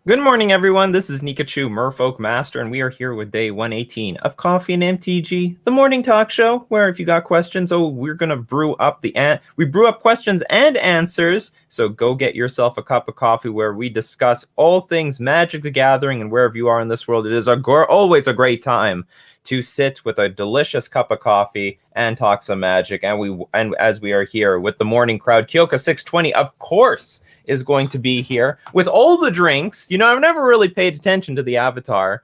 Good morning, everyone. This is Nikachu, Merfolk Master, and we are here with day 118 of Coffee and MTG, the morning talk show, where if you got questions, we're gonna brew up we brew up questions and answers. So go get yourself a cup of coffee where we discuss all things Magic the Gathering, and wherever you are in this world, it is always a great time to sit with a delicious cup of coffee and talk some Magic. And as we are here with the morning crowd, Kyoka 620, of course, is going to be here with all the drinks. You know, I've never really paid attention to the avatar.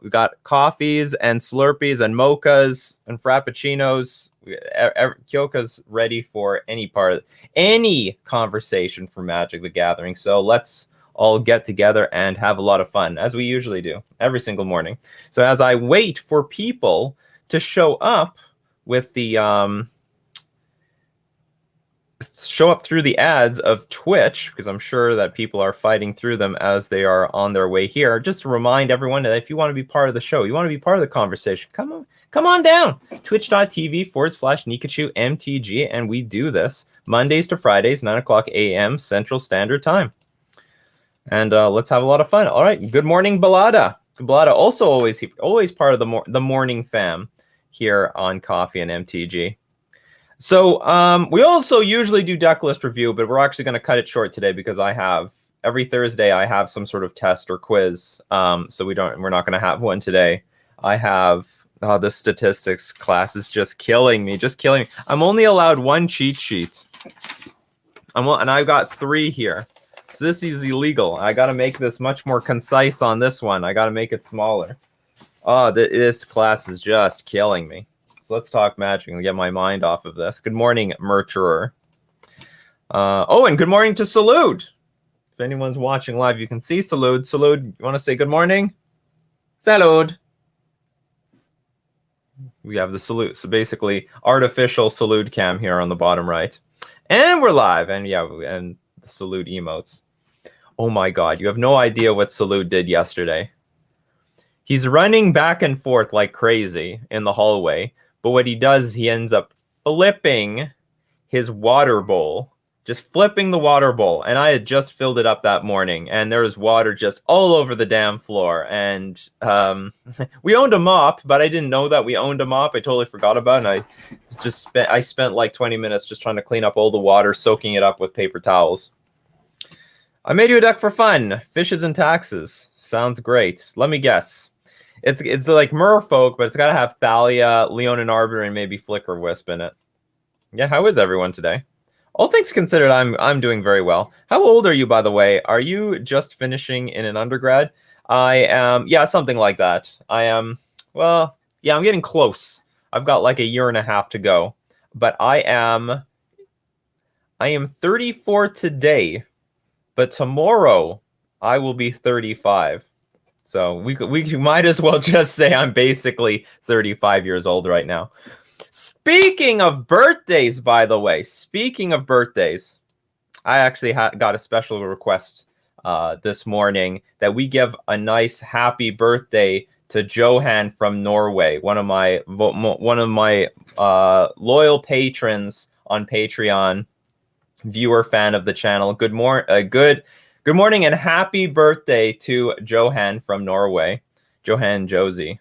We've got coffees and Slurpees and mochas and frappuccinos. Kyoka's ready for any conversation for Magic the Gathering. So let's all get together and have a lot of fun, as we usually do every single morning. So as I wait for people to show up with the show up through the ads of Twitch, because I'm sure that people are fighting through them as they are on their way here. Just to remind everyone that if you want to be part of the show, you want to be part of the conversation, come on down. Twitch.tv/Nikachu MTG, and we do this Mondays to Fridays, 9 o'clock a.m. Central Standard Time. And let's have a lot of fun. All right. Good morning, Balada. Balada also always part of the morning fam here on Coffee and MTG. So we also usually do Decklist review, but we're actually going to cut it short today because every Thursday I have some sort of test or quiz. So we're not going to have one today. I have the statistics class is just killing me. I'm only allowed one cheat sheet. And I've got 3 here. So this is illegal. I got to make this much more concise on this one. I got to make it smaller. This class is just killing me. So let's talk Magic and get my mind off of this. Good morning, Murcherer. And good morning to Salud. If anyone's watching live, you can see Salud. Salud, you want to say good morning? Salud. We have the salute. So basically, artificial salute cam here on the bottom right. And we're live. And yeah, and the salute emotes. Oh my God, you have no idea what Salud did yesterday. He's running back and forth like crazy in the hallway. But what he does is he ends up flipping his water bowl. Just flipping the water bowl. And I had just filled it up that morning. And there was water just all over the damn floor. And we owned a mop, but I didn't know that we owned a mop. I totally forgot about it. And I spent like 20 minutes just trying to clean up all the water, soaking it up with paper towels. I made you a deck for fun. Fishes and taxes. Sounds great. Let me guess. It's like Merfolk, but it's got to have Thalia, Leonin Arbiter, and maybe Flicker Wisp in it. Yeah, how is everyone today? All things considered, I'm doing very well. How old are you, by the way? Are you just finishing in an undergrad? I am, yeah, something like that. I am, well, yeah, I'm getting close. I've got like a year and a half to go. But I am 34 today, but tomorrow I will be 35. So we might as well just say I'm basically 35 years old right now. Speaking of birthdays, by the way, I actually got a special request this morning that we give a nice happy birthday to Johan from Norway, one of my loyal patrons on Patreon, viewer, fan of the channel. Good morning and happy birthday to Johan from Norway, Johan Josie.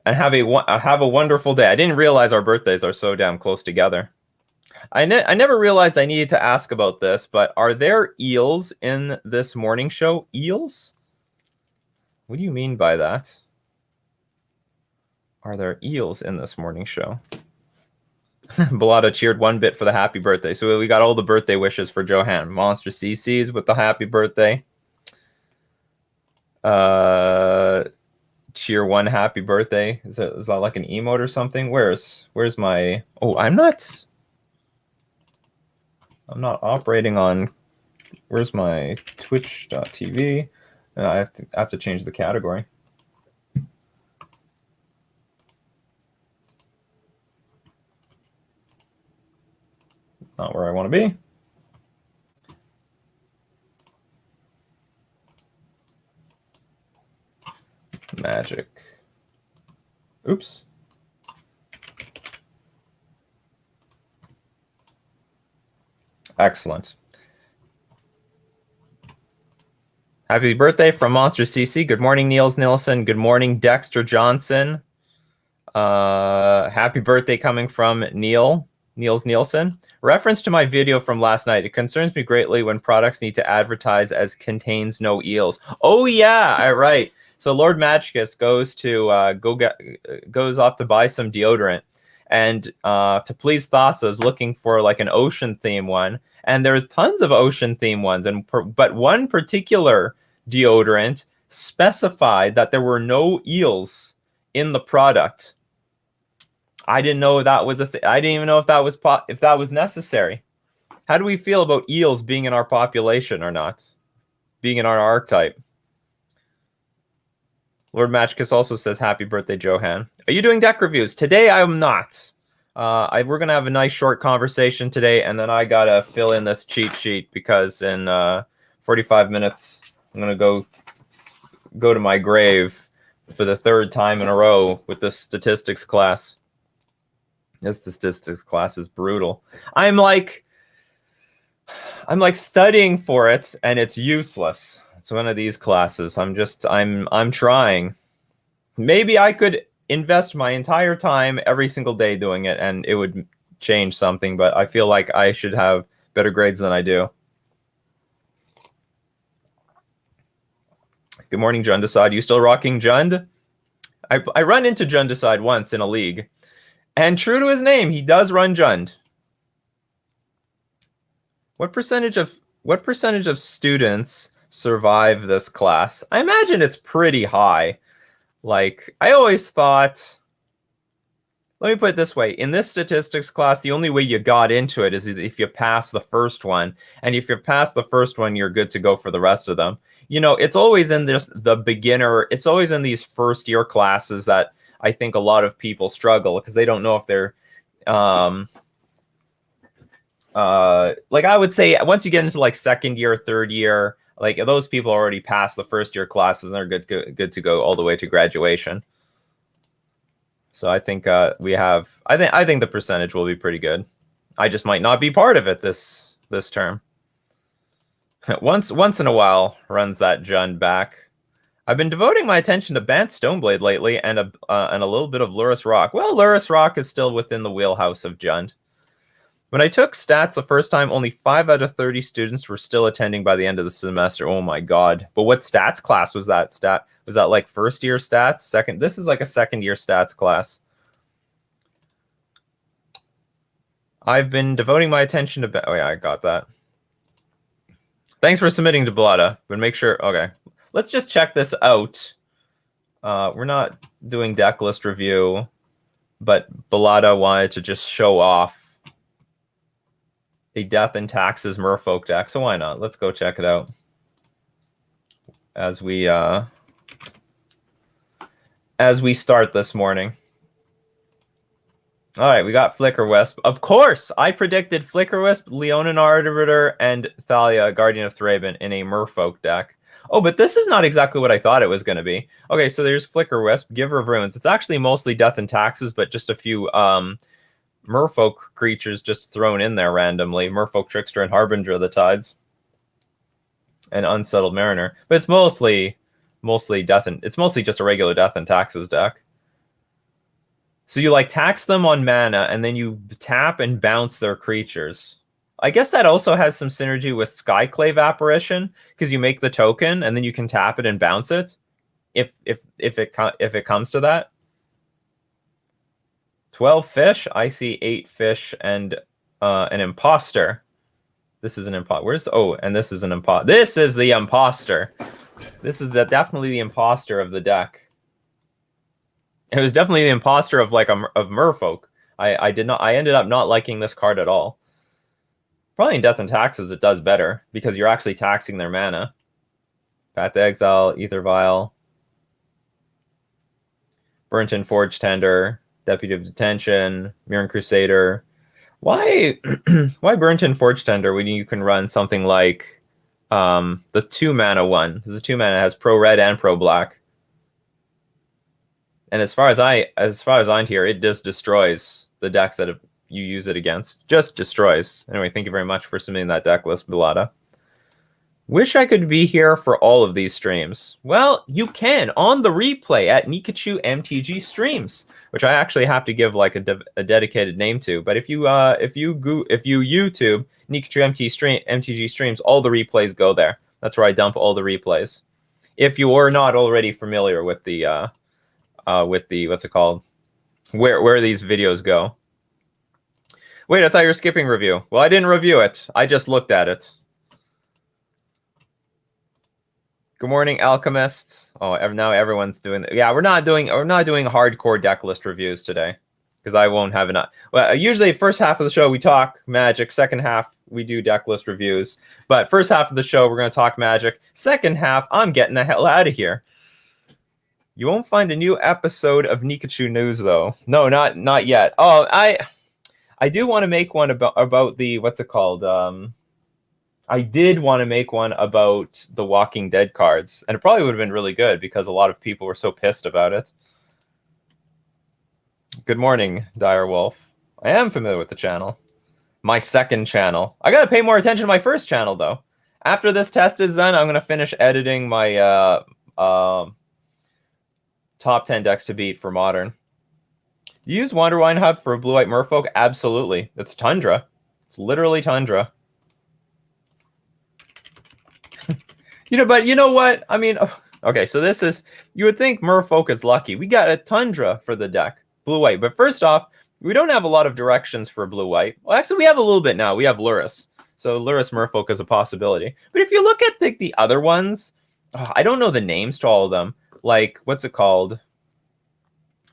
And have a wonderful day. I didn't realize our birthdays are so damn close together. I never realized I needed to ask about this, but are there eels in this morning show? Eels? What do you mean by that? Are there eels in this morning show? Bellata cheered 1 bit for the happy birthday. So we got all the birthday wishes for Johan. Monster CC's with the happy birthday. Cheer 1 happy birthday. Is that like an emote or something? Where's my... Oh, I'm not operating on... Where's my twitch.tv? I have to change the category. Not where I want to be. Magic. Oops. Excellent. Happy birthday from Monster CC. Good morning, Niels Nilsson. Good morning, Dexter Johnson. Happy birthday coming from Niels Nielsen. Reference to my video from last night. It concerns me greatly when products need to advertise as contains no eels. Oh yeah, right. So Lord Magicus goes off to buy some deodorant, and to please Thassa is looking for like an ocean theme one, and there's tons of ocean theme ones, but one particular deodorant specified that there were no eels in the product. I didn't know that was a thing. I didn't even know if that was necessary. How do we feel about eels being in our population or not? Being in our archetype? Lord Magicus also says, happy birthday, Johan. Are you doing deck reviews? Today I am not. We're going to have a nice short conversation today, and then I got to fill in this cheat sheet because in 45 minutes I'm going to go to my grave for the third time in a row with this statistics class. This statistics class is brutal. I'm like studying for it and it's useless. It's one of these classes. I'm trying. Maybe I could invest my entire time every single day doing it and it would change something, but I feel like I should have better grades than I do. Good morning, Jundicide. You still rocking Jund? I run into Jundicide once in a league. And true to his name, he does run Jund. What percentage of students survive this class? I imagine it's pretty high. Like, I always thought, let me put it this way. In this statistics class, the only way you got into it is if you pass the first one. And if you pass the first one, you're good to go for the rest of them. You know, it's always in the beginner. It's always in these first year classes that I think a lot of people struggle because they don't know if they're like I would say once you get into like second year, third year, like those people already passed the first year classes and they're good to go all the way to graduation. So I think I think the percentage will be pretty good. I just might not be part of it this term. Once in a while runs that Jund back. I've been devoting my attention to Bant Stoneblade lately and a little bit of Luris Rock. Well, Luris Rock is still within the wheelhouse of Jund. When I took stats the first time, only 5 out of 30 students were still attending by the end of the semester. Oh my god. But what stats class was that? Was that like first year stats? This is like a second year stats class. I've been devoting my attention to... Oh yeah, I got that. Thanks for submitting to Blada. But make sure... Okay. Let's just check this out. We're not doing Decklist review, but Belada wanted to just show off a Death and Taxes Merfolk deck, so why not? Let's go check it out as we start this morning. All right, we got Flicker Wisp. Of course, I predicted Flicker Wisp, Leonin Arbiter, and Thalia, Guardian of Thraben, in a Merfolk deck. Oh, but this is not exactly what I thought it was going to be. Okay, so there's Flicker Wisp, Giver of Runes. It's actually mostly Death and Taxes, but just a few Merfolk creatures just thrown in there randomly. Merfolk Trickster and Harbinger of the Tides. And Unsettled Mariner. But it's mostly it's mostly just a regular Death and Taxes deck. So you like tax them on mana, and then you tap and bounce their creatures. I guess that also has some synergy with Skyclave Apparition, because you make the token and then you can tap it and bounce it, if it comes to that. 12 fish. I see 8 fish and an imposter. This is an imposter. And this is an imposter. This is the imposter. This is definitely the imposter of the deck. It was definitely the imposter of of Merfolk. I ended up not liking this card at all. Probably in Death and Taxes it does better, because you're actually taxing their mana. Path to Exile, Ether Vial, Burnt-in Forge Tender, Deputy of Detention, Mirren Crusader. Why Burnt-in Forge Tender when you can run something like the 2-mana one? The 2-mana has pro red and pro black. And as far as I'm here, it just destroys the decks that you use it against. Just destroys. Anyway, thank you very much for submitting that deck list, Belada. Wish I could be here for all of these streams. Well, you can on the replay at Nikachu MTG streams, which I actually have to give like a dedicated name to. But if you YouTube Nikachu MTG streams, all the replays go there. That's where I dump all the replays. If you are not already familiar with the what's it called, where these videos go. Wait, I thought you were skipping review. Well, I didn't review it. I just looked at it. Good morning, Alchemist. Oh, now everyone's doing it. Yeah, we're not doing hardcore deck list reviews today because I won't have enough. Well, usually first half of the show we talk Magic, second half we do deck list reviews. But first half of the show we're going to talk Magic. Second half, I'm getting the hell out of here. You won't find a new episode of Nikachu News though. No, not yet. Oh, I do want to make one about the what's it called? I did want to make one about the Walking Dead cards, and it probably would have been really good because a lot of people were so pissed about it. Good morning, Dire Wolf. I am familiar with the channel. My second channel. I got to pay more attention to my first channel, though. After this test is done, I'm going to finish editing my top 10 decks to beat for Modern. You use Wanderwine Hub for Blue-White Merfolk? Absolutely. It's Tundra. It's literally Tundra. But you know what? I mean, okay, so this is, you would think Merfolk is lucky. We got a Tundra for the deck, blue-white. But first off, we don't have a lot of directions for blue-white. Well, actually, we have a little bit now. We have Luris. So Luris Merfolk is a possibility. But if you look at the other ones, I don't know the names to all of them. Like, what's it called?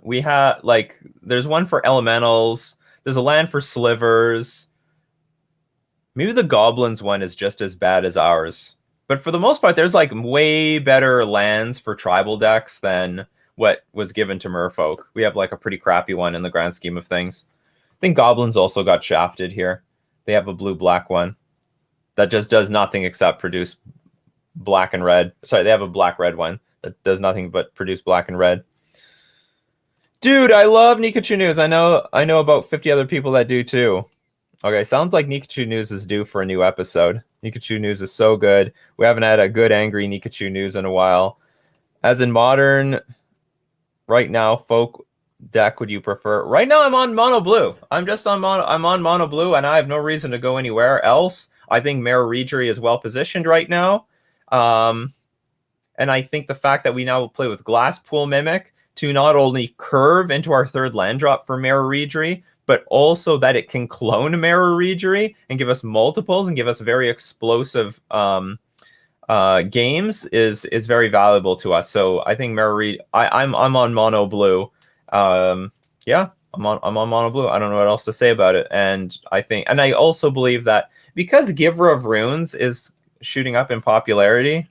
We have, like, there's one for Elementals. There's a land for Slivers. Maybe the Goblins one is just as bad as ours. But for the most part, there's like way better lands for tribal decks than what was given to Merfolk. We have like a pretty crappy one in the grand scheme of things. I think Goblins also got shafted here. They have a blue-black one that just does nothing except produce black and red. Sorry, they have a black-red one that does nothing but produce black and red. Dude, I love Nikachu News. I know about 50 other people that do too. Okay, sounds like Nikachu News is due for a new episode. Nikachu News is so good. We haven't had a good angry Nikachu News in a while. As in Modern, right now, folk deck would you prefer? Right now, I'm on Mono Blue. I'm on Mono Blue, and I have no reason to go anywhere else. I think Mara Regery is well positioned right now, and I think the fact that we now play with Glasspool Mimic to not only curve into our third land drop for Mara Regery, but also that it can clone Mara Regery and give us multiples and give us very explosive games is very valuable to us. So I think Mara Regery, I'm on Mono Blue. Yeah, I'm on Mono Blue. I don't know what else to say about it. And I also believe that because Giver of Runes is shooting up in popularity,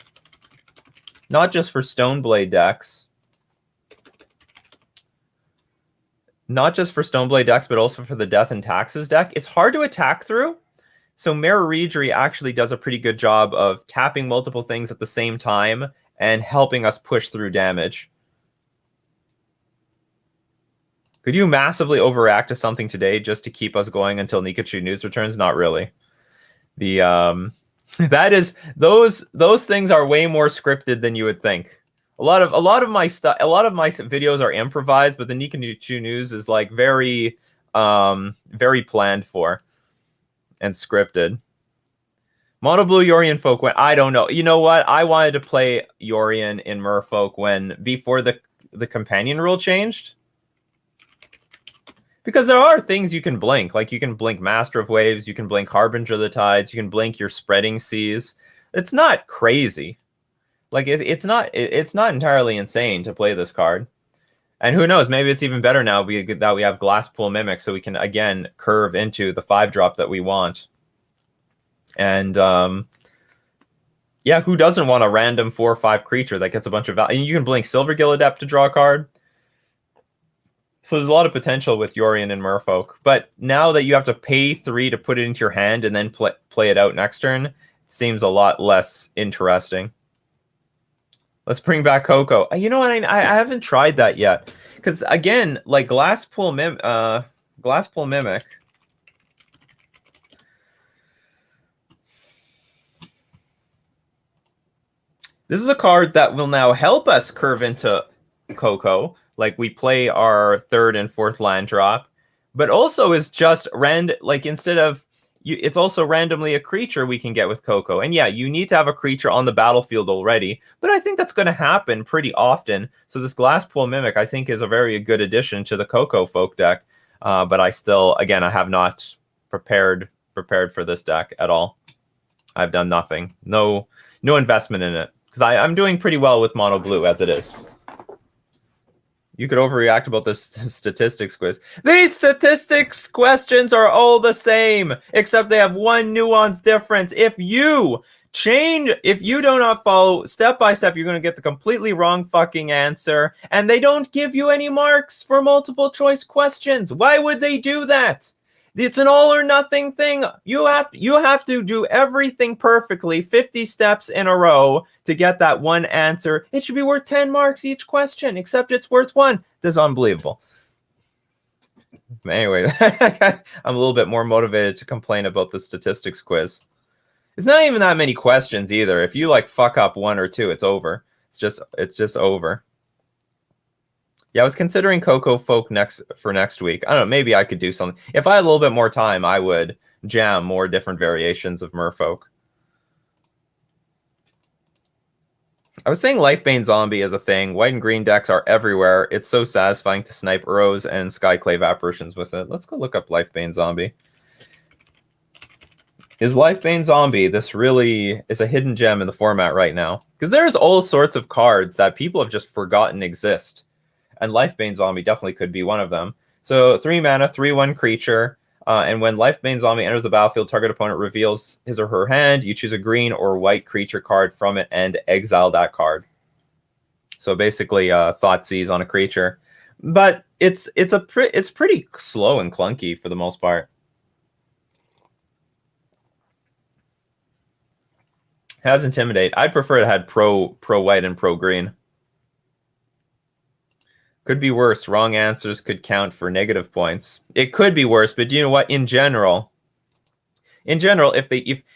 not just for Stoneblade decks, but also for the Death and Taxes deck, it's hard to attack through. So Mara Regery actually does a pretty good job of tapping multiple things at the same time and helping us push through damage. Could you massively overreact to something today just to keep us going until Nikachu News returns? Not really. The those things are way more scripted than you would think. A lot of my videos are improvised, but the Nikachu News is like very planned for and scripted. Mono Blue Yorion Folk when I don't know. You know what? I wanted to play Yorion in Merfolk before the companion rule changed. Because there are things you can blink. Like you can blink Master of Waves, you can blink Harbinger of the Tides, you can blink your Spreading Seas. It's not crazy. Like it's not entirely insane to play this card. And who knows, maybe it's even better now that we have Glasspool Mimic, so we can again curve into the 5-drop that we want. And yeah, who doesn't want a random 4 or 5 creature that gets a bunch of value? You can blink Silvergill Adept to draw a card. So there's a lot of potential with Yorion and Merfolk. But now that you have to pay 3 to put it into your hand and then play it out next turn, it seems a lot less interesting. Let's bring back Coco. You know what? I haven't tried that yet. Because, again, like Glasspool Mimic. This is a card that will now help us curve into Coco. Like we play our third and fourth land drop, but also is just like instead of it's also randomly a creature we can get with Coco. And yeah, you need to have a creature on the battlefield already, but I think that's going to happen pretty often. So this Glasspool Mimic, I think, is a very good addition to the Coco folk deck. But I still, again, I have not prepared for this deck at all. I've done nothing. No investment in it. Because I'm doing pretty well with mono blue as it is. You could overreact about this statistics quiz. These statistics questions are all the same, except they have one nuance difference. If you do not follow step by step, you're going to get the completely wrong fucking answer. And they don't give you any marks for multiple choice questions. Why would they do that? It's an all or nothing thing. You have to do everything perfectly 50 steps in a row to get that one answer. It should be worth 10 marks each question, except it's worth 1. This is unbelievable. Anyway, I'm a little bit more motivated to complain about the statistics quiz. It's not even that many questions either. If you like fuck up 1 or 2, it's over. It's just over. Yeah, I was considering Coco Folk for next week. I don't know, maybe I could do something. If I had a little bit more time, I would jam more different variations of Merfolk. I was saying Lifebane Zombie is a thing. White and green decks are everywhere. It's so satisfying to snipe Urrows and Skyclave Apparitions with it. Let's go look up Lifebane Zombie. Is Lifebane Zombie, this really is a hidden gem in the format right now? Because there's all sorts of cards that people have just forgotten exist. And Lifebane Zombie definitely could be one of them. So 3 mana, 3/1 creature. And when Lifebane Zombie enters the battlefield, target opponent reveals his or her hand. You choose a green or white creature card from it and exile that card. So basically, Thoughtseize on a creature. But it's pretty slow and clunky for the most part. Has Intimidate. I'd prefer it had pro white and pro green. Could be worse. Wrong answers could count for negative points. It could be worse, but you know what? In general, if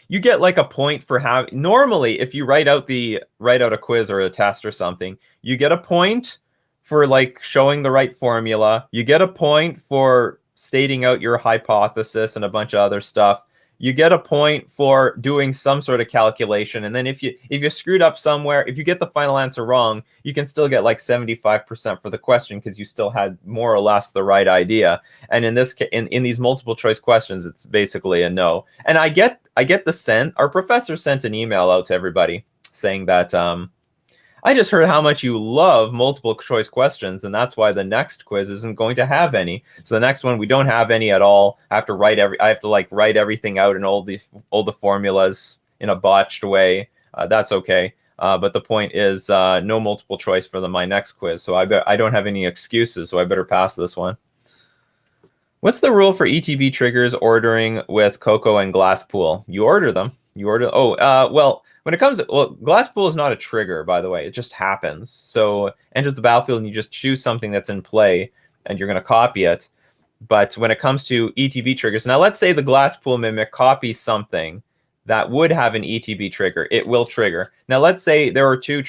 you get like a point for normally if you write out a quiz or a test or something, you get a point for like showing the right formula. You get a point for stating out your hypothesis and a bunch of other stuff. You get a point for doing some sort of calculation, and then if you screwed up somewhere, if you get the final answer wrong, you can still get like 75% for the question because you still had more or less the right idea. And in this in these multiple choice questions, it's basically a no. And I get the sense our professor sent an email out to everybody saying that I just heard how much you love multiple choice questions, and that's why the next quiz isn't going to have any. So the next one we don't have any at all. I have to write everything out in all the formulas in a botched way. That's okay. But the point is no multiple choice for my next quiz. So I don't have any excuses. So I better pass this one. What's the rule for ETB triggers ordering with Coco and Glasspool? You order them. Well. When it comes to, Glasspool is not a trigger, by the way. It just happens. So enters the battlefield and you just choose something that's in play and you're going to copy it. But when it comes to ETB triggers, now let's say the Glasspool Mimic copies something that would have an ETB trigger. It will trigger. Now let's say there are two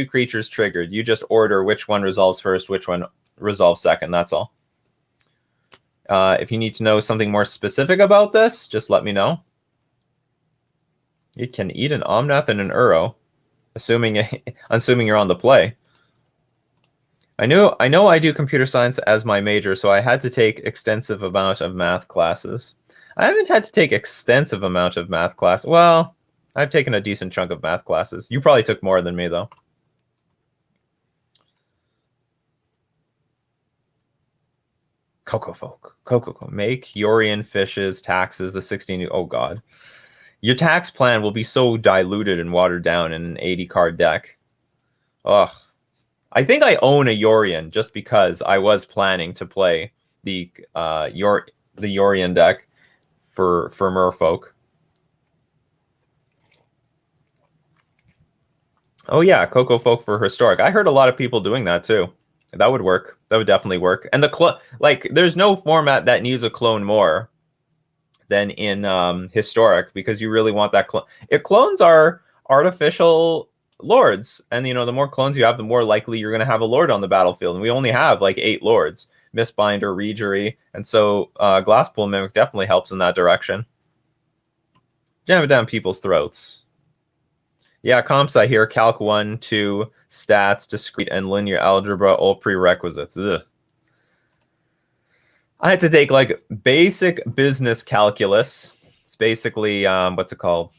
creatures triggered. You just order which one resolves first, which one resolves second. That's all. If you need to know something more specific about this, just let me know. You can eat an Omnath and an Urrow, assuming you're on the play. I know I do computer science as my major, so I had to take extensive amount of math classes. I haven't had to take extensive amount of math class. Well, I've taken a decent chunk of math classes. You probably took more than me, though. Coco Folk. Coco. Make Yorion fishes, taxes, the 16... Oh, God. Your tax plan will be so diluted and watered down in an 80-card deck. Ugh. I think I own a Yorion just because I was planning to play the Yorion deck for Merfolk. Oh yeah, Coco Folk for Historic. I heard a lot of people doing that too. That would work. That would definitely work. And there's no format that needs a clone more than in Historic, because you really want that clone. If clones are artificial, lords. And, the more clones you have, the more likely you're going to have a lord on the battlefield. And we only have like 8 lords. Mistbinder, Regery. And so Glasspool Mimic definitely helps in that direction. Jam it down people's throats. Yeah, comps I hear Calc 1, 2, stats, discrete, and linear algebra, all prerequisites. Ugh. I had to take like basic business calculus. It's basically, what's it called?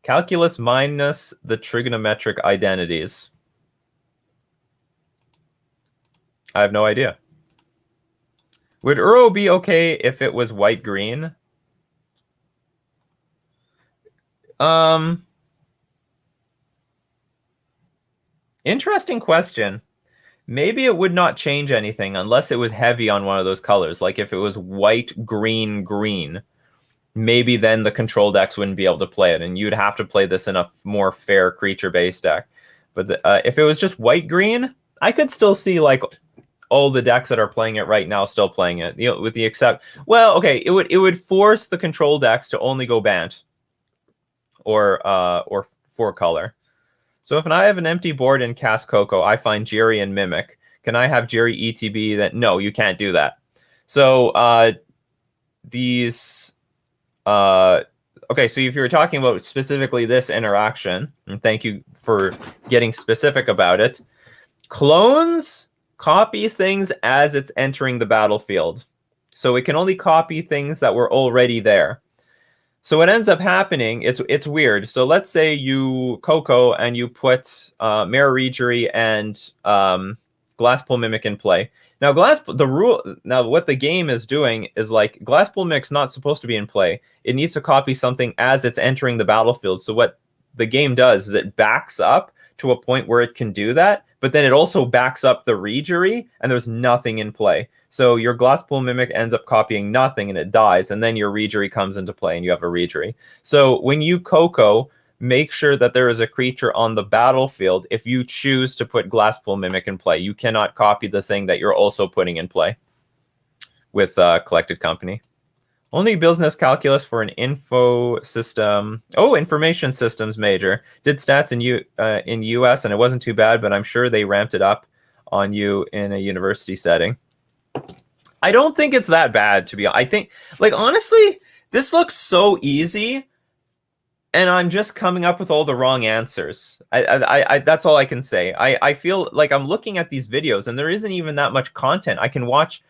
Calculus minus the trigonometric identities. I have no idea. Would Uro be okay if it was white-green? Interesting question. Maybe it would not change anything unless it was heavy on one of those colors. Like if it was white, green, green, maybe then the control decks wouldn't be able to play it, and you'd have to play this in a more fair creature-based deck. But if it was just white-green, I could still see like all the decks that are playing it right now still playing it. With the well, okay, it would force the control decks to only go banned or 4-color. So if I have an empty board and cast Coco, I find Jerry and Mimic. Can I have Jerry ETB? That no, you can't do that. So these okay, so if you were talking about specifically this interaction, and thank you for getting specific about it, clones copy things as it's entering the battlefield. So it can only copy things that were already there. So what ends up happening, it's weird. So let's say you Coco and you put Mare Regery and Glasspool Mimic in play. Now what the game is doing is like Glasspool Mimic's not supposed to be in play. It needs to copy something as it's entering the battlefield. So what the game does is it backs up to a point where it can do that, but then it also backs up the Regery and there's nothing in play. So your Glasspool Mimic ends up copying nothing and it dies, and then your Regery comes into play and you have a Regery. So when you Coco, make sure that there is a creature on the battlefield if you choose to put Glasspool Mimic in play. You cannot copy the thing that you're also putting in play with Collected Company. Only business calculus for an info system. Oh, information systems major. Did stats in US, and it wasn't too bad, but I'm sure they ramped it up on you in a university setting. I don't think it's that bad, to be honest. I think, like, honestly, this looks so easy, and I'm just coming up with all the wrong answers. I that's all I can say. I feel like I'm looking at these videos, and there isn't even that much content. I can watch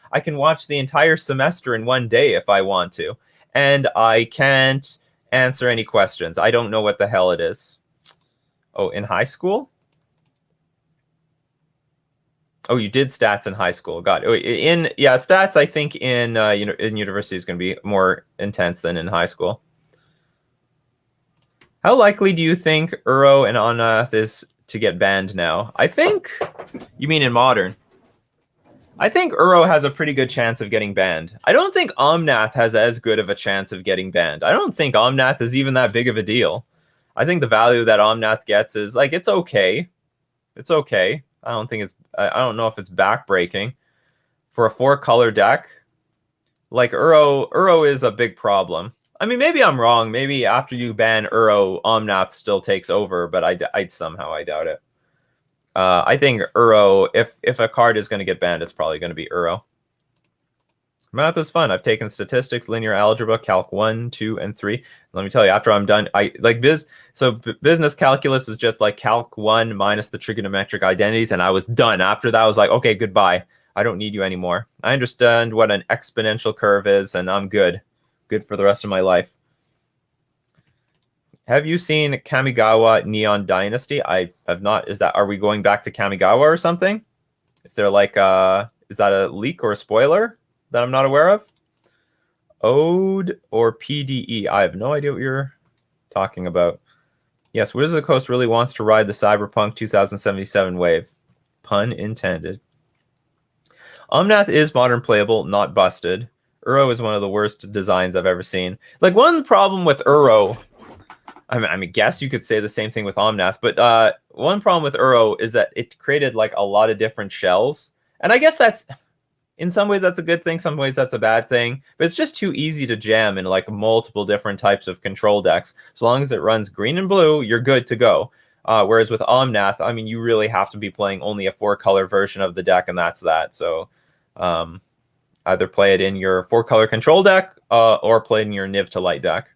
the entire semester in one day if I want to, and I can't answer any questions. I don't know what the hell it is. Oh, in high school? Oh, you did stats in high school. Got it. Stats. I think in university is going to be more intense than in high school. How likely do you think Uro and Omnath is to get banned now? I think you mean in modern. I think Uro has a pretty good chance of getting banned. I don't think Omnath has as good of a chance of getting banned. I don't think Omnath is even that big of a deal. I think the value that Omnath gets is like it's okay. It's okay. I don't know if it's backbreaking for a 4-color deck. Like Uro is a big problem. I mean, maybe I'm wrong. Maybe after you ban Uro, Omnath still takes over, but I doubt it. I think Uro, if a card is going to get banned, it's probably going to be Uro. Math is fun. I've taken statistics, linear algebra, calc 1, 2, and 3. Let me tell you, after I'm done, business calculus is just like calc 1 minus the trigonometric identities, and I was done. After that, I was like, okay, goodbye. I don't need you anymore. I understand what an exponential curve is, and I'm good. Good for the rest of my life. Have you seen Kamigawa Neon Dynasty? I have not. Are we going back to Kamigawa or something? Is there like is that a leak or a spoiler that I'm not aware of? Ode or PDE? I have no idea what you're talking about. Yes, Wizards of the Coast really wants to ride the Cyberpunk 2077 wave. Pun intended. Omnath is modern playable, not busted. Uro is one of the worst designs I've ever seen. Like, one problem with Uro, I mean, guess you could say the same thing with Omnath, but one problem with Uro is that it created like a lot of different shells. And I guess in some ways that's a good thing, some ways that's a bad thing, but it's just too easy to jam in like multiple different types of control decks. So long as it runs green and blue, you're good to go. Whereas with Omnath, I mean, you really have to be playing only a 4-color version of the deck, and that's that. So either play it in your 4-color control deck or play it in your Niv to Light deck.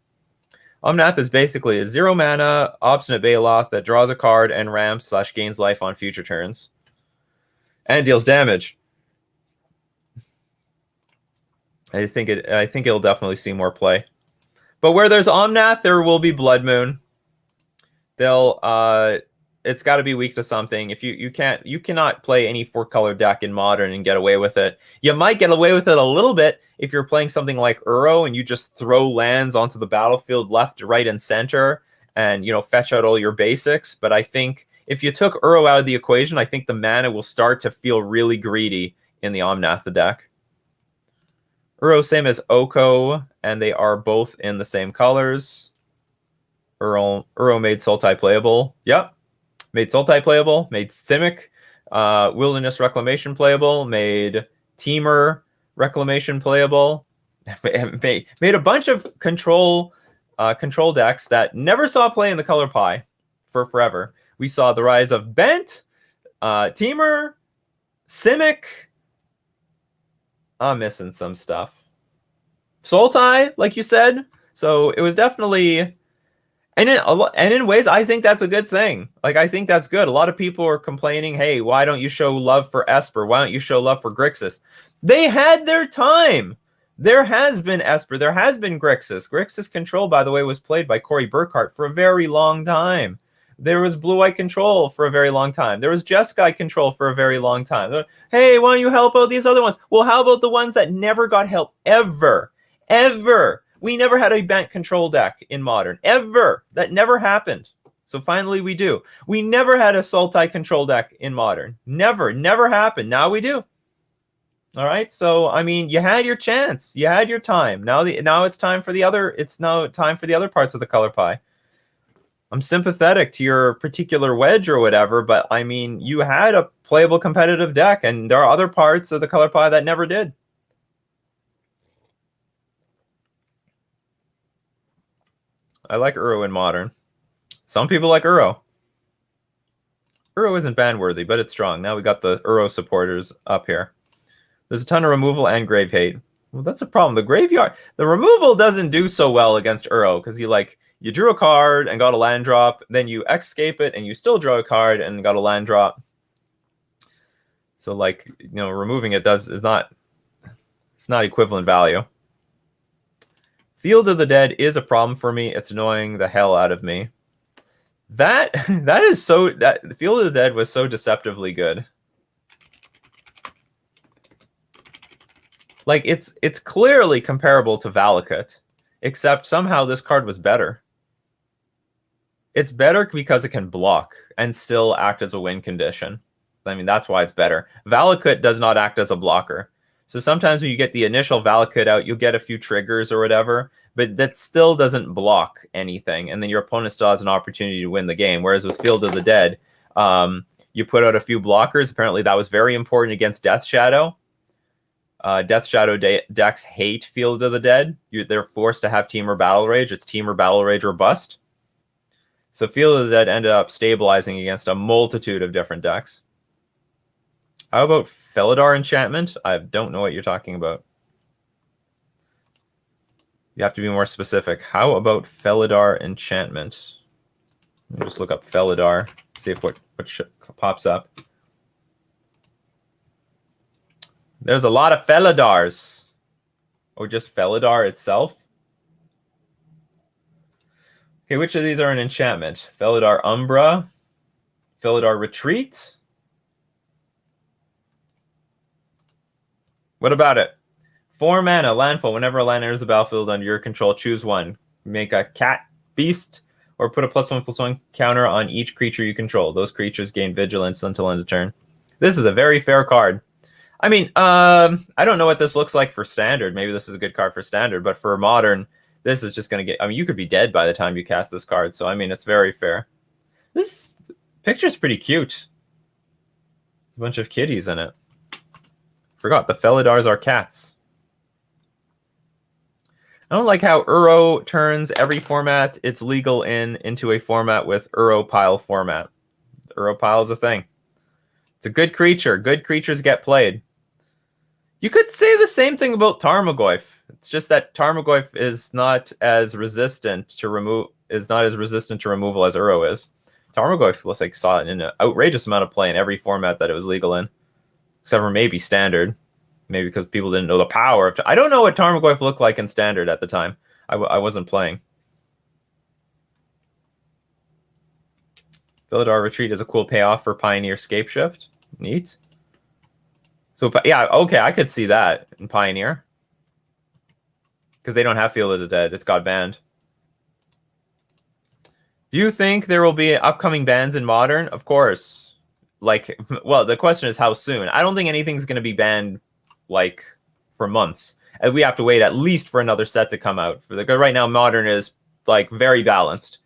Omnath is basically a 0-mana Obstinate Baloth that draws a card and ramps / gains life on future turns. And deals damage. I think it'll definitely see more play. But where there's Omnath, there will be Blood Moon. It's got to be weak to something. If you cannot play any 4-color deck in Modern and get away with it. You might get away with it a little bit if you're playing something like Uro and you just throw lands onto the battlefield left, right, and center, and fetch out all your basics. But I think if you took Uro out of the equation, I think the mana will start to feel really greedy in the Omnath deck. Uro, same as Oko, and they are both in the same colors. Uro made Sultai playable. Yep. Made Sultai playable. Made Simic Wilderness Reclamation playable. Made Temur Reclamation playable. Made a bunch of control decks that never saw play in the color pie for forever. We saw the rise of Bent, Temur, Simic. I'm missing some stuff. Sultai, like you said. So it was definitely, and in ways, I think that's a good thing. Like, I think that's good. A lot of people are complaining, hey, why don't you show love for Esper? Why don't you show love for Grixis? They had their time. There has been Esper. There has been Grixis. Grixis Control, by the way, was played by Corey Burkhart for a very long time. There was Blue-White Control for a very long time. There was Jeskai Control for a very long time. Hey, why don't you help out these other ones? Well, how about the ones that never got help ever? Ever. We never had a Bent control deck in Modern. Ever. That never happened. So finally we do. We never had a Sultai control deck in Modern. Never happened. Now we do. All right. So, I mean, you had your chance. You had your time. Now it's time for the other. It's now time for the other parts of the color pie. I'm sympathetic to your particular wedge or whatever, but I mean, you had a playable competitive deck, and there are other parts of the color pie that never did. I like Uro in Modern. Some people like Uro. Uro isn't ban-worthy, but it's strong. Now we got the Uro supporters up here. There's a ton of removal and grave hate. Well, that's a problem. The removal doesn't do so well against Uro because you drew a card and got a land drop, then you escape it and you still draw a card and got a land drop. So removing it is not equivalent value. Field of the Dead is a problem for me. It's annoying the hell out of me. That the Field of the Dead was so deceptively good. Like it's clearly comparable to Valakut, except somehow this card was better. It's better because it can block and still act as a win condition. I mean, that's why it's better. Valakut does not act as a blocker. So sometimes when you get the initial Valakut out, you'll get a few triggers or whatever, but that still doesn't block anything. And then your opponent still has an opportunity to win the game. Whereas with Field of the Dead, you put out a few blockers. Apparently that was very important against Death Shadow. Death Shadow decks hate Field of the Dead. They're forced to have Temur Battle Rage. It's Temur Battle Rage or bust. So Field of the Dead ended up stabilizing against a multitude of different decks. How about Felidar Enchantment? I don't know what you're talking about. You have to be more specific. How about Felidar Enchantment? Let me just look up Felidar, see if what pops up. There's a lot of Felidars. Or just Felidar itself. Okay, which of these are an enchantment? Felidar Umbra, Felidar Retreat. What about it? 4 mana, landfall. Whenever a land enters the battlefield under your control, choose one. Make a cat, beast, or put a +1/+1 counter on each creature you control. Those creatures gain vigilance until end of turn. This is a very fair card. I mean, I don't know what this looks like for Standard. Maybe this is a good card for Standard, but for Modern, this is just going to get... I mean, you could be dead by the time you cast this card, so I mean, it's very fair. This picture's pretty cute. There's a bunch of kitties in it. Forgot the Felidars are cats. I don't like how Uro turns every format it's legal into a format with Uro pile format. Uro pile is a thing. It's a good creature. Good creatures get played. You could say the same thing about Tarmogoyf. It's just that Tarmogoyf is not as resistant to removal as Uro is. Tarmogoyf looks like saw an outrageous amount of play in every format that it was legal in, except for maybe Standard. Maybe because people didn't know the power of. I don't know what Tarmogoyf looked like in Standard at the time. I wasn't playing. Felidar Retreat is a cool payoff for Pioneer Scapeshift. Neat. So yeah, okay, I could see that in Pioneer. Because they don't have Field of the Dead. It's got banned. Do you think there will be upcoming bans in Modern? Of course. Like, well, the question is how soon. I don't think anything's going to be banned, like, for months. And we have to wait at least for another set to come out. Right now, Modern is, like, very balanced.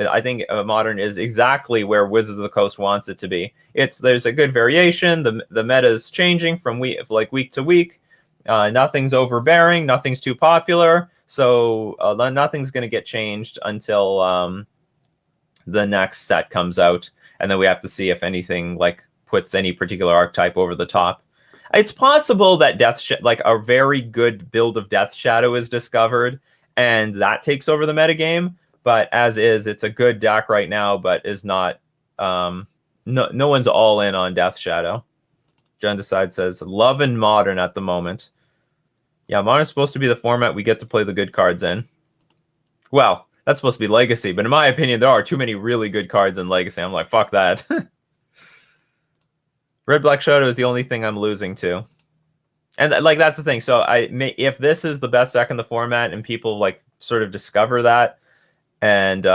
I think Modern is exactly where Wizards of the Coast wants it to be. There's a good variation. The meta is changing from week to week. Nothing's overbearing. Nothing's too popular. So nothing's going to get changed until the next set comes out, and then we have to see if anything like puts any particular archetype over the top. It's possible that like a very good build of Death Shadow is discovered, and that takes over the metagame. But as is, it's a good deck right now, but is not. No one's all in on Death Shadow. Gendicide says, love and Modern at the moment. Yeah, Modern's supposed to be the format we get to play the good cards in. Well, that's supposed to be Legacy, but in my opinion, there are too many really good cards in Legacy. I'm like, fuck that. Red Black Shadow is the only thing I'm losing to. And like that's the thing. So if this is the best deck in the format and people like sort of discover that, and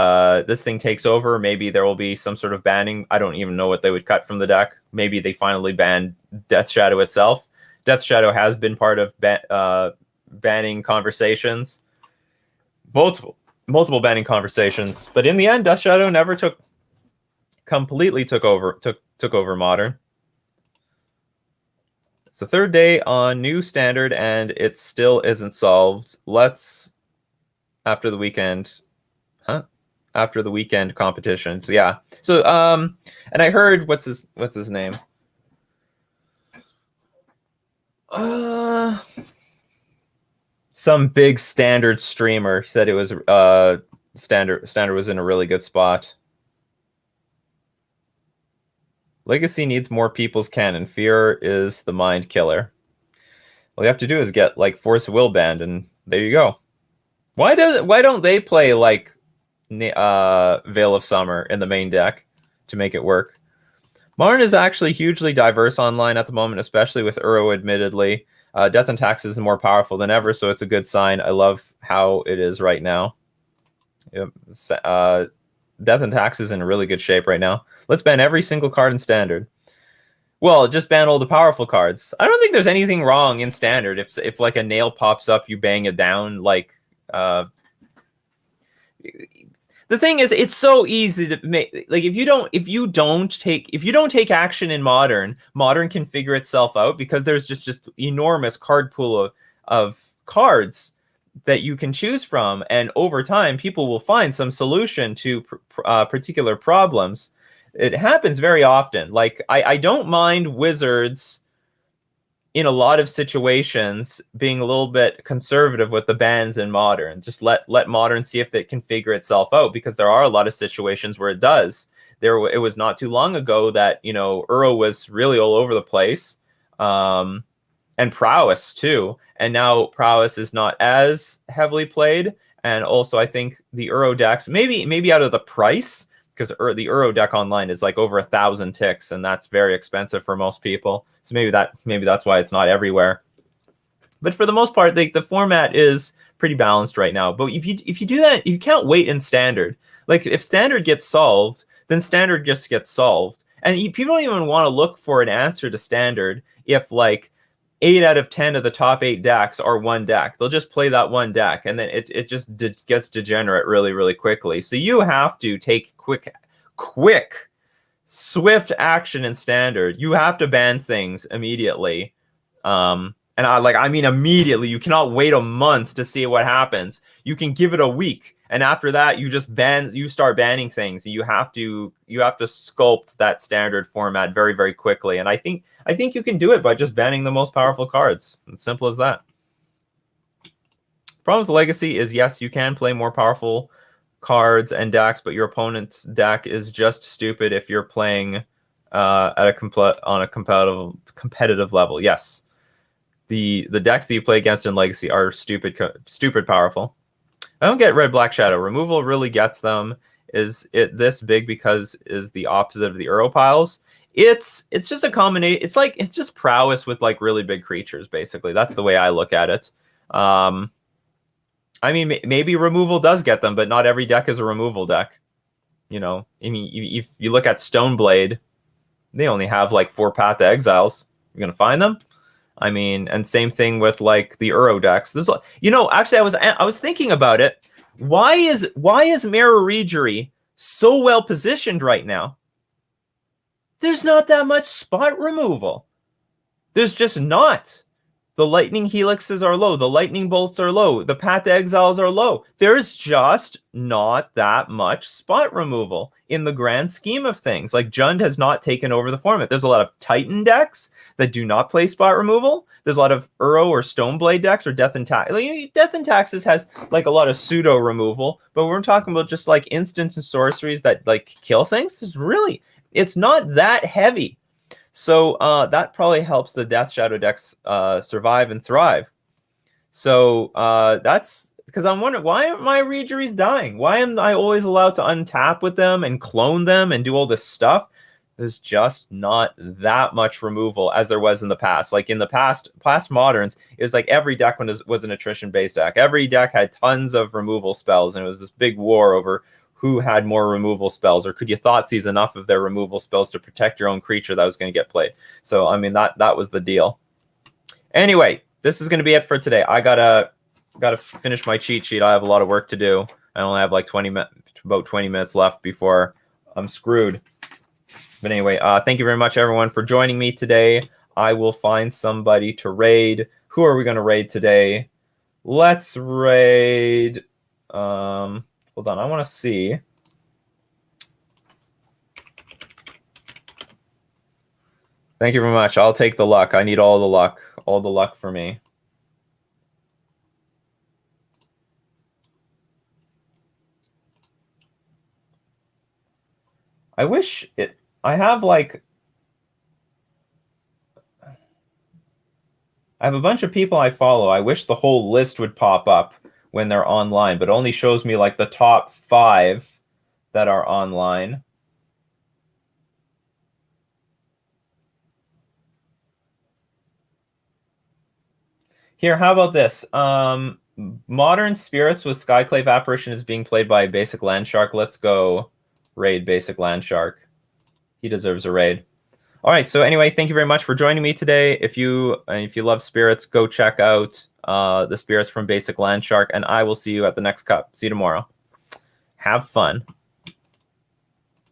this thing takes over, maybe there will be some sort of banning. I don't even know what they would cut from the deck. Maybe they finally ban Death Shadow itself. Death Shadow has been part of banning conversations. Multiple banning conversations, but in the end, Death Shadow never completely took over Modern. It's the third day on new Standard, and it still isn't solved. After the weekend competition. So yeah. So and I heard what's his name? Some big Standard streamer said it was Standard was in a really good spot. Legacy needs more people's canon. Fear is the mind killer. All you have to do is get like Force Will banned, and there you go. Why don't they play like Veil of Summer in the main deck to make it work? Modern is actually hugely diverse online at the moment, especially with Uro, admittedly. Death and Taxes is more powerful than ever, so it's a good sign. I love how it is right now. Yep. Death and Taxes is in a really good shape right now. Let's ban every single card in Standard. Well, just ban all the powerful cards. I don't think there's anything wrong in Standard. If like a nail pops up, you bang it down. Like the thing is, it's so easy to make. Like if you don't take action in Modern can figure itself out because there's just enormous card pool of cards that you can choose from, and over time, people will find some solution to particular problems. It happens very often. Like I don't mind Wizards in a lot of situations being a little bit conservative with the bans in Modern. Just let Modern see if it can figure itself out, because there are a lot of situations where it does. It was not too long ago that Uro was really all over the place, and Prowess too. And now Prowess is not as heavily played, and also I think the Uro decks maybe out of the price, because the Uro deck online is like over 1,000 ticks, and that's very expensive for most people. So maybe that's why it's not everywhere. But for the most part, the format is pretty balanced right now. But if you do that, you can't wait in Standard. Like if Standard gets solved, then Standard just gets solved, and people don't even want to look for an answer to Standard if like 8 out of 10 of the top 8 decks are one deck. They'll just play that one deck, and then it just gets degenerate really, really quickly. So you have to take quick, swift action in Standard. You have to ban things immediately And I mean immediately. You cannot wait a month to see what happens. You can give it a week, and after that, you start banning things. You have to sculpt that standard format very, very quickly. And I think you can do it by just banning the most powerful cards. It's simple as that. Problem with Legacy is, yes, you can play more powerful cards and decks, but your opponent's deck is just stupid if you're playing on a competitive level. Yes, the decks that you play against in Legacy are stupid powerful. I don't get Red Black Shadow. Removal really gets them. Is it this big because is the opposite of the Uro piles? It's just a combination. It's just prowess with like really big creatures. Basically, that's the way I look at it. I mean, maybe removal does get them, but not every deck is a removal deck. You know, I mean, if you look at Stoneblade, they only have like 4 Path to Exiles. You're gonna find them. I mean, and same thing with like the Uro decks. This, you know, actually, I was thinking about it. Why is Mirror Regery so well positioned right now? There's not that much spot removal. There's just not. The Lightning Helixes are low. The Lightning Bolts are low. The Path to Exiles are low. There's just not that much spot removal in the grand scheme of things. Like, Jund has not taken over the format. There's a lot of Titan decks that do not play spot removal. There's a lot of Uro or Stoneblade decks or Death and Taxes. Like, Death and Taxes has like a lot of pseudo removal, but we're talking about just like instants and sorceries that like kill things. It's not that heavy. So that probably helps the Death Shadow decks survive and thrive. So that's because I'm wondering, why aren't my Regeries dying? Why am I always allowed to untap with them and clone them and do all this stuff? There's just not that much removal as there was in the past. Like in the past Moderns, it was like every deck was an attrition-based deck. Every deck had tons of removal spells, and it was this big war over who had more removal spells, or could you Thoughtseize enough of their removal spells to protect your own creature that was going to get played. So, I mean, that was the deal. Anyway, this is going to be it for today. I gotta finish my cheat sheet. I have a lot of work to do. I only have like about 20 minutes left before I'm screwed. But anyway, thank you very much, everyone, for joining me today. I will find somebody to raid. Who are we going to raid today? Let's raid... hold on, I want to see. Thank you very much. I'll take the luck. I need all the luck. All the luck for me. I wish it... I have like... I have a bunch of people I follow. I wish the whole list would pop up when they're online, but only shows me like the top 5 that are online. Here, how about this? Modern Spirits with Skyclave Apparition is being played by Basic Landshark. Let's go raid Basic Landshark. He deserves a raid. All right, so anyway, thank you very much for joining me today. If you love spirits, go check out the spirits from Basic Landshark, and I will see you at the next cup. See you tomorrow. Have fun.